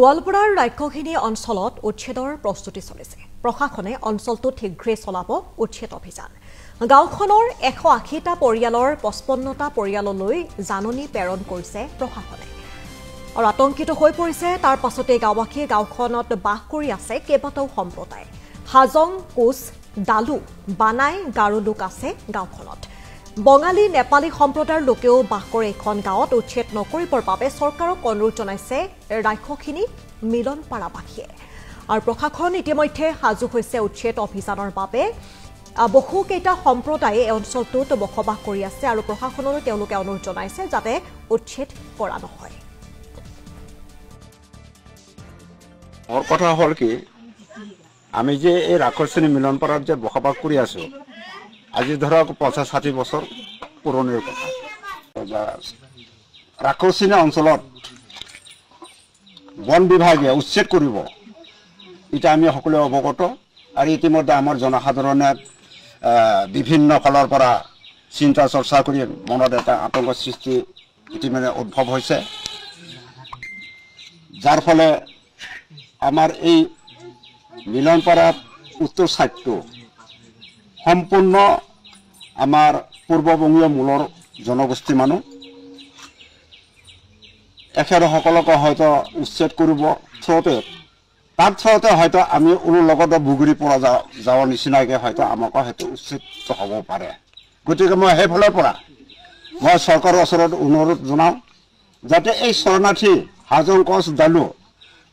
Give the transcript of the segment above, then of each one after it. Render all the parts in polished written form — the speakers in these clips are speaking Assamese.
গোৱালপাৰাৰ ৰাক্ষসিনী অঞ্চলত উচ্ছেদৰ প্ৰস্তুতি চলিছে। প্ৰশাসনে অঞ্চলটোত শীঘ্ৰে চলাব উচ্ছেদ অভিযান। গাঁওখনৰ 180টা পৰিয়ালৰ 55টা পৰিয়াললৈ জাননী প্ৰেৰণ কৰিছে প্ৰশাসনে। আৰু আতংকিত হৈ পৰিছে তাৰ পাছতে গাঁওবাসীয়ে গাঁওখনত বাস কৰি আছে কেইবাটাও সম্প্ৰদায়। হাজং, কোচ, ডালু, বানাই, গাৰো লোক আছে গাঁওখনত। বঙালী, নেপালী সম্প্ৰদায়ৰ লোকেও বাস কৰে এখন গাঁৱত। উচ্ছেদ নকৰিবৰ বাবে চৰকাৰক অনুৰোধ জনাইছে ৰাক্ষসিনী মিলনপাৰাবাসীয়ে। আৰু প্ৰশাসন ইতিমধ্যে সাজু হৈছে উচ্ছেদ অভিযানৰ বাবে। বহুকেইটা সম্প্ৰদায়ে এই অঞ্চলটোত বসবাস কৰি আছে আৰু প্ৰশাসনলৈ তেওঁলোকে অনুৰোধ জনাইছে যাতে উচ্ছেদ কৰা নহয়। মোৰ কথা হ'ল কি, আমি যে এই ৰাক্ষসিনী মিলনপাৰাত যে বসবাস কৰি আছো, আজি ধৰক 50-60 বছৰ পুৰণিৰ কথা। ৰাক্ষসিনী অঞ্চলত বন বিভাগে উচ্ছেদ কৰিব, এটা আমি সকলোৱে অৱগত। আৰু ইতিমধ্যে আমাৰ জনসাধাৰণে বিভিন্ন ফালৰ পৰা চিন্তা চৰ্চা কৰি মনত এটা আতংকৰ সৃষ্টি ইতিমধ্যে উদ্ভৱ হৈছে, যাৰ ফলে আমাৰ এই মিলনপাৰাত উত্তৰ ছাইডটো সম্পূৰ্ণ আমাৰ পূৰ্ববংগীয় মূলৰ জনগোষ্ঠী মানুহ। এখেতসকলকে হয়তো উচ্ছেদ কৰিব থ্ৰতে, তাৰ থ্ৰতে হয়তো আমি ওলোৰ লগতে বুগুৰি পৰা যাওয়াৰ নিচিনাকৈ হয়তো আমাকো সেইটো উচ্ছেদ হ'ব পাৰে। গতিকে মই সেইফালৰ পৰা মই চৰকাৰৰ ওচৰত অনুৰোধ জনাওঁ যাতে এই শৰণাৰ্থী হাজং, কোচ, ডালু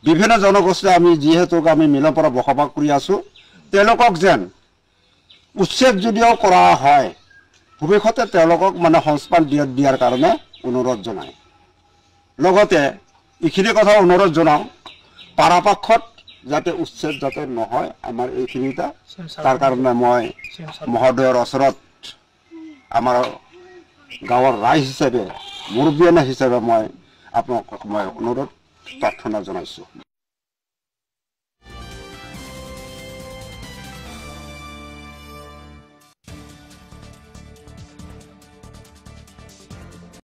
বিভিন্ন জনগোষ্ঠী আমি যিহেতু আমি মিলনপাৰা বসবাস কৰি আছোঁ, তেওঁলোকক যেন উচ্ছেদ যদিও কৰা হয়, ভৱিষ্যতে তেওঁলোকক সংস্থান দিয়াৰ কাৰণে অনুৰোধ জনায়। লগতে এইখিনি কথা অনুৰোধ জনাওঁ, পাৰাপক্ষত যাতে উচ্ছেদ যাতে নহয় আমাৰ এইখিনিতে। তাৰ কাৰণে মই মহোদয়ৰ ওচৰত আমাৰ গাঁৱৰ ৰাইজ হিচাপে, মুৰব্বী হিচাপে মই আপোনালোকক মই অনুৰোধ প্ৰাৰ্থনা জনাইছোঁ।